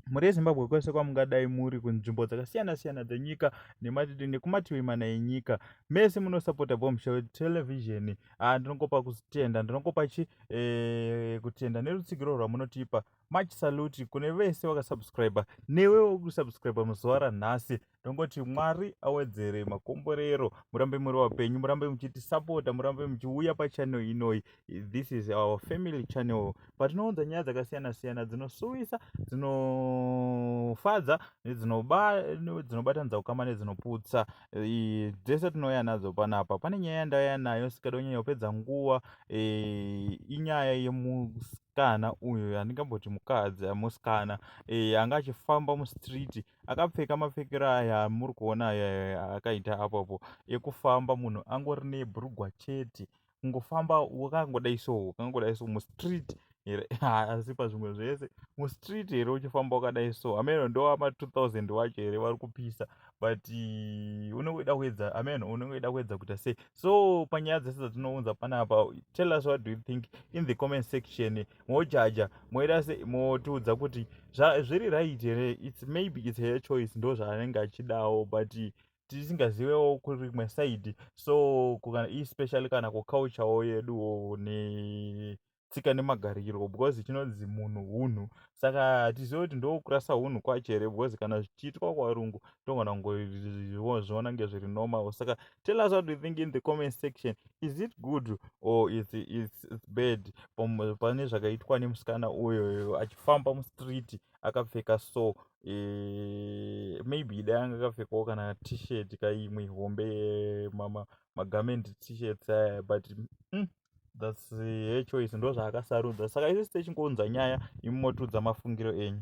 muri yezimbabwe kwese kwamungadai muri kunzvimbo dzakasiyana-siyana dzenyika nekumativi mana enyika mese munosapota bombshell television. Ndinongopa kutenda kutenda nerutsigiro rwamunotipa. Much salute kune vese vakasubscribe newewo kusubscribe muzuva ranhasi. Ndongoti Mwari awedzere makomborero, murambe muri wapenyu, murambe muchitisapota, murambe muchiuya pachannel inoi. This is our family channel. Patinounza nyaya dzakasiyana-siyana dzinosuvisa, dzinofadza nedzinobata ukama nedzinoputsa, dzese tinouya nadzo panapa. Pane nyaya yandauya nayo sikada kunyanya kupedza nguva, inyaya yemusikana uyu andingamboti mukadzi, musikana anga achifamba mustreet akapfeka mapfekero aya muri kuona akaita apapo ekufamba munhu angori nebhurugwa chete, kungofamba wakangodai so mustreet here. Asi pazvimwe zvese mustreet here uchifamba wakadai so, ameno ndo ama 2000 wacho here vari kupisa, but unongoda kuedza kuita sei? So panyaya dzese dzatinounza panapa, tell us what do you think in the comment section. Mojaja moita sei, motiudza kuti zviri right here, maybe it's her choice, ndo zvaanenge achidawo, but tisingazivewo kuri rimwe side. So especially kana kuculturewo yeduwo netsika nemagariro, because chinonzi munhu hunhu, saka hatizivi kuti ndokurasa hunhu kwacho here, because kana zvichiitwa kwavarungu togona kungozviona ngezviri normal. Saka tell us what do you think in the comment section. Is it good or it's bad pane zvakaitwa nemusikana uyo achifamba mustreet akapfeka so? Maybe dai anga akapfekawo kana t-shirt kaimwe hombe, magarment t-shirts aya, but that's her choice, ndo zvaakasarudza. Saka isusu techingounza nyaya, imi motiudza mafungiro enyu.